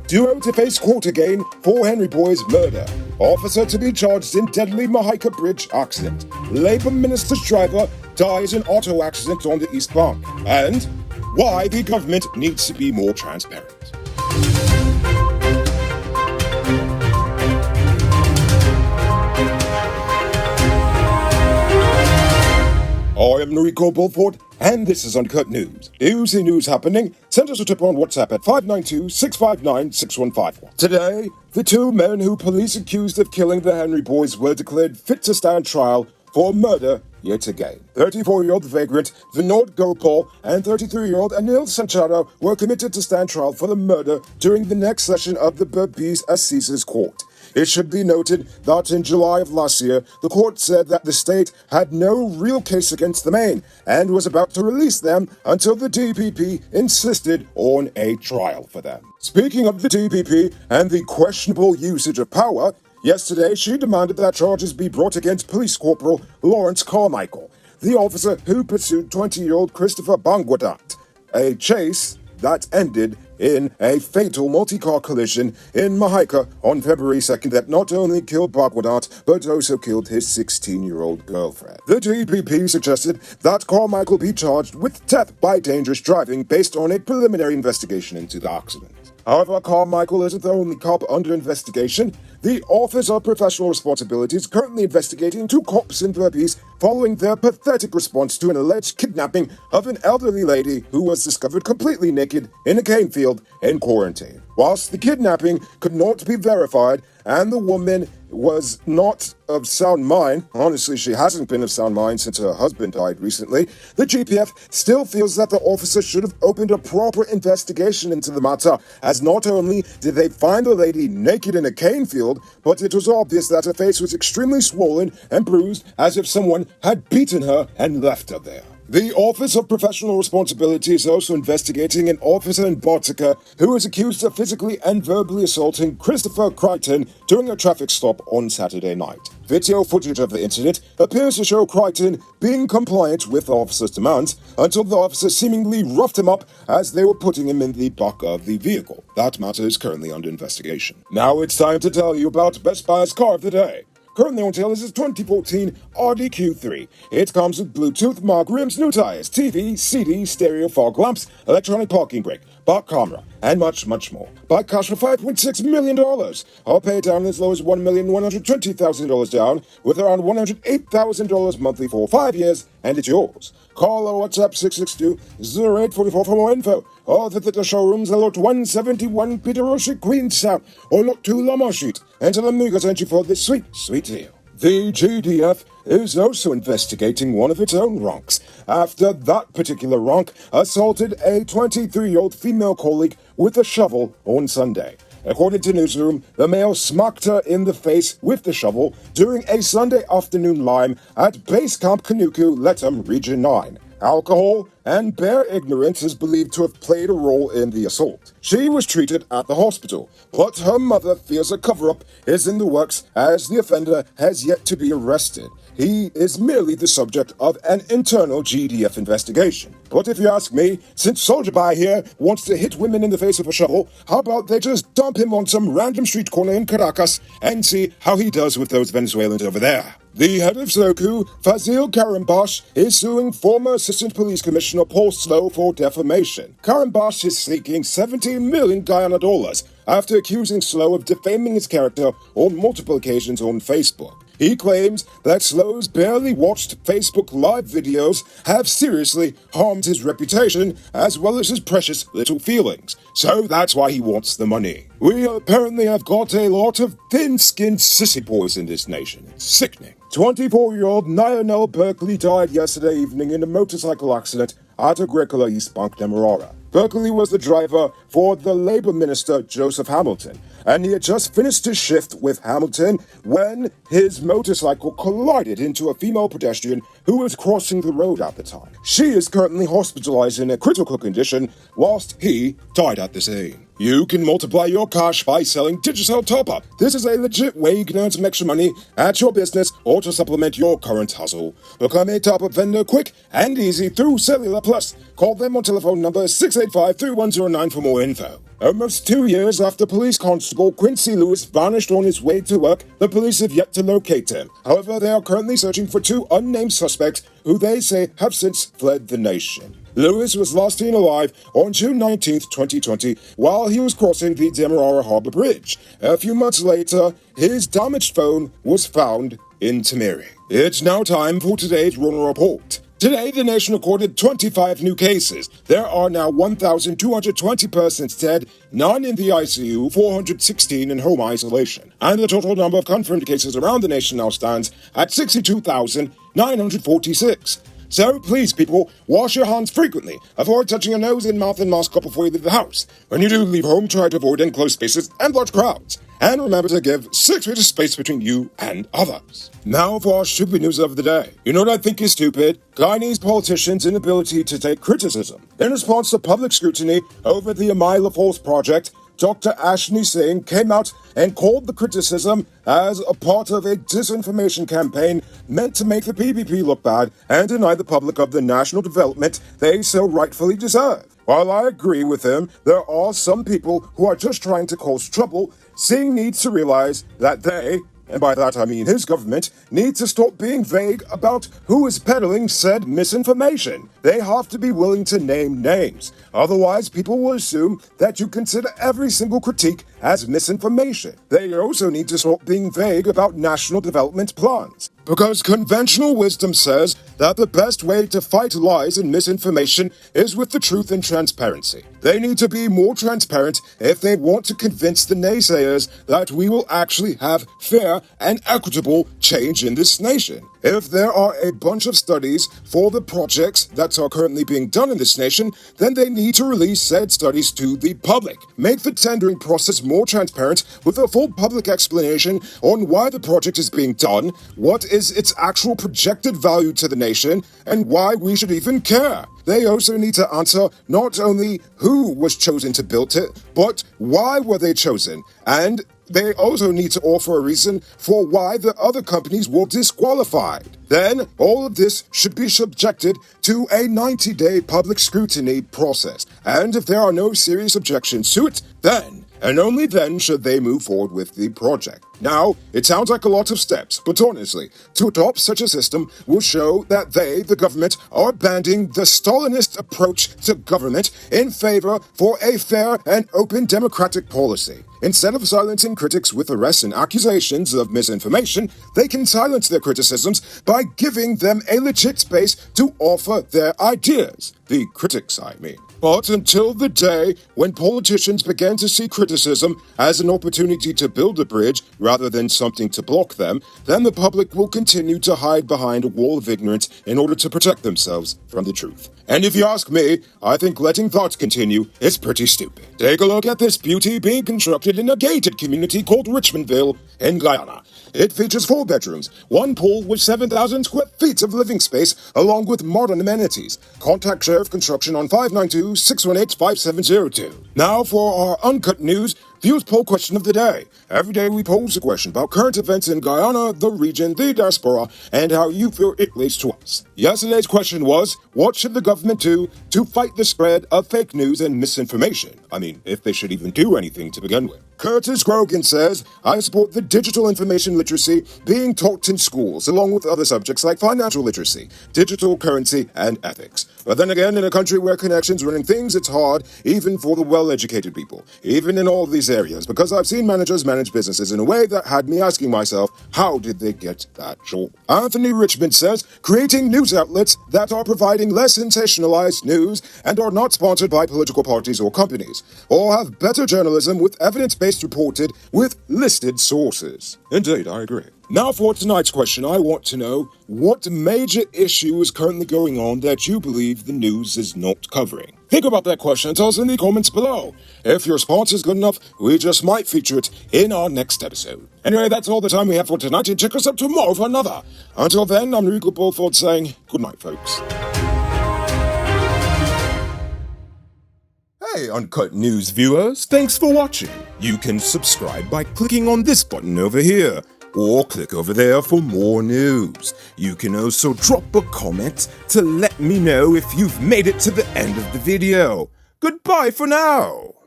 Duo to face court again for Henry Boy's murder. Officer to be charged in deadly Mahika Bridge accident. Labour Minister's driver dies in auto accident on the East Bank. And why the government needs to be more transparent. I am Noriko Bulford, and this is Uncut News. You see news happening? Send us a tip on WhatsApp at 592-659-6151. Today, the two men who police accused of killing the Henry boys were declared fit to stand trial for murder yet again. 34-year-old vagrant Vinod Gopal and 33-year-old Anil Sanchara were committed to stand trial for the murder during the next session of the Berbice Assizes Court. It should be noted that in July of last year, the court said that the state had no real case against the men and was about to release them until the DPP insisted on a trial for them. Speaking of the DPP and the questionable usage of power, yesterday she demanded that charges be brought against Police Corporal Lawrence Carmichael, the officer who pursued 20-year-old Christopher Bangwadat, a chase that ended in a fatal multi-car collision in Mahika on February 2nd that not only killed Bangwadat, but also killed his 16-year-old girlfriend. The DPP suggested that Carmichael be charged with theft by dangerous driving based on a preliminary investigation into the accident. However, Carmichael isn't the only cop under investigation. The Office of Professional Responsibility is currently investigating two cops in Berbice following their pathetic response to an alleged kidnapping of an elderly lady who was discovered completely naked in a cane field in quarantine. Whilst the kidnapping could not be verified and the woman was not of sound mind, honestly she hasn't been of sound mind since her husband died recently, the GPF still feels that the officer should have opened a proper investigation into the matter, as not only did they find the lady naked in a cane field, but it was obvious that her face was extremely swollen and bruised as if someone had beaten her and left her there. The Office of Professional Responsibility is also investigating an officer in Bartica who is accused of physically and verbally assaulting Christopher Crichton during a traffic stop on Saturday night. Video footage of the incident appears to show Crichton being compliant with the officer's demands until the officer seemingly roughed him up as they were putting him in the back of the vehicle. That matter is currently under investigation. Now it's time to tell you about Best Buy's car of the day. Currently on sale is its 2014 RDQ3. It comes with Bluetooth, mark rims, new tires, TV, CD, stereo, fog lamps, electronic parking brake, back camera, and much, much more. Buy cash for $5.6 million. I'll pay it down as low as $1,120,000 down, with around $108,000 monthly for 5 years, and it's yours. Call or WhatsApp 662-0844 for more info. Or visit the showrooms at Lot 171 Peterborough Street, Queenstown, or Lot 2 Lamar Street, and tell them Amiga sent you for this sweet, sweet deal. The GDF is also investigating one of its own ranks, after that particular rank assaulted a 23-year-old female colleague with a shovel on Sunday. According to Newsroom, the male smacked her in the face with the shovel during a Sunday afternoon lime at Base Camp Kanuku, Letham, Region 9. Alcohol and bare ignorance is believed to have played a role in the assault. She was treated at the hospital, but her mother fears a cover-up is in the works as the offender has yet to be arrested. He is merely the subject of an internal GDF investigation. But if you ask me, since Soldier Boy here wants to hit women in the face with a shovel, how about they just dump him on some random street corner in Caracas and see how he does with those Venezuelans over there? The head of Soku, Fazil Karimbash, is suing former Assistant Police Commissioner Paul Slow for defamation. Karimbash is seeking 17 million Guyana dollars after accusing Slow of defaming his character on multiple occasions on Facebook. He claims that Slow's barely watched Facebook Live videos have seriously harmed his reputation as well as his precious little feelings. So that's why he wants the money. We apparently have got a lot of thin-skinned sissy boys in this nation. It's sickening. 24-year-old Lionel Berkeley died yesterday evening in a motorcycle accident at Agricola East Bank, Demerara. Berkeley was the driver for the Labour Minister Joseph Hamilton, and he had just finished his shift with Hamilton when his motorcycle collided into a female pedestrian who was crossing the road at the time. She is currently hospitalized in a critical condition, whilst he died at the scene. You can multiply your cash by selling Digicel Top-Up. This is a legit way you can earn some extra money at your business or to supplement your current hustle. Become a top-up vendor quick and easy through Cellular Plus. Call them on telephone number 685-3109 for more info. Almost 2 years after police constable Quincy Lewis vanished on his way to work, the police have yet to locate him. However, they are currently searching for 2 unnamed suspects who they say have since fled the nation. Lewis was last seen alive on June 19, 2020, while he was crossing the Demerara Harbor Bridge. A few months later, his damaged phone was found in Tamiri. It's now time for today's Runner Report. Today, the nation recorded 25 new cases. There are now 1,220 persons dead, 9 in the ICU, 416 in home isolation. And the total number of confirmed cases around the nation now stands at 62,946. So please, people, wash your hands frequently. Avoid touching your nose and mouth and mask up before you leave the house. When you do leave home, try to avoid enclosed spaces and large crowds. And remember to give 6 feet of space between you and others. Now for our stupid news of the day. You know what I think is stupid? Guyanese politicians' inability to take criticism. In response to public scrutiny over the Amila Falls project, Dr. Ashni Singh came out and called the criticism as a part of a disinformation campaign meant to make the PPP look bad and deny the public of the national development they so rightfully deserve. While I agree with him, there are some people who are just trying to cause trouble. Singh needs to realize that they, and by that I mean his government, need to stop being vague about who is peddling said misinformation. They have to be willing to name names. Otherwise, people will assume that you consider every single critique as misinformation. They also need to stop being vague about national development plans. Because conventional wisdom says that the best way to fight lies and misinformation is with the truth and transparency. They need to be more transparent if they want to convince the naysayers that we will actually have fair and equitable change in this nation. If there are a bunch of studies for the projects that are currently being done in this nation, then they need to release said studies to the public. Make the tendering process more transparent with a full public explanation on why the project is being done, what is its actual projected value to the nation, and why we should even care. They also need to answer not only who was chosen to build it, but why were they chosen, and they also need to offer a reason for why the other companies were disqualified. Then, all of this should be subjected to a 90-day public scrutiny process. And if there are no serious objections to it, then, and only then, should they move forward with the project. Now, it sounds like a lot of steps, but honestly, to adopt such a system will show that they, the government, are abandoning the Stalinist approach to government in favor for a fair and open democratic policy. Instead of silencing critics with arrests and accusations of misinformation, they can silence their criticisms by giving them a legit space to offer their ideas. The critics, I mean. But until the day when politicians begin to see criticism as an opportunity to build a bridge rather than something to block them, then the public will continue to hide behind a wall of ignorance in order to protect themselves from the truth. And if you ask me, I think letting that continue is pretty stupid. Take a look at this beauty being constructed in a gated community called Richmondville in Guyana. It features 4 bedrooms, 1 pool with 7,000 square feet of living space, along with modern amenities. Contact Sheriff Construction on 592-618-5702. Now for our Uncut News Views Poll Question of the Day. Every day we pose a question about current events in Guyana, the region, the diaspora, and how you feel it relates to us. Yesterday's question was, what should the government do to fight the spread of fake news and misinformation? I mean, if they should even do anything to begin with. Curtis Grogan says, I support the digital information literacy being taught in schools, along with other subjects like financial literacy, digital currency, and ethics. But then again, in a country where connections running things, it's hard, even for the well-educated people, even in all of these areas, because I've seen managers manage businesses in a way that had me asking myself, how did they get that job? Anthony Richmond says, creating news outlets that are providing less sensationalized news and are not sponsored by political parties or companies, or have better journalism with evidence-based reported with listed sources. Indeed, I agree. Now for tonight's question, I want to know, what major issue is currently going on that you believe the news is not covering? Think about that question and tell us in the comments below. If your response is good enough, we just might feature it in our next episode. Anyway, that's all the time we have for tonight, and check us out tomorrow for another. Until then, I'm Regal Bulford saying good night, folks. Hey, Uncut News viewers, thanks for watching. You can subscribe by clicking on this button over here, or click over there for more news. You can also drop a comment to let me know if you've made it to the end of the video. Goodbye for now.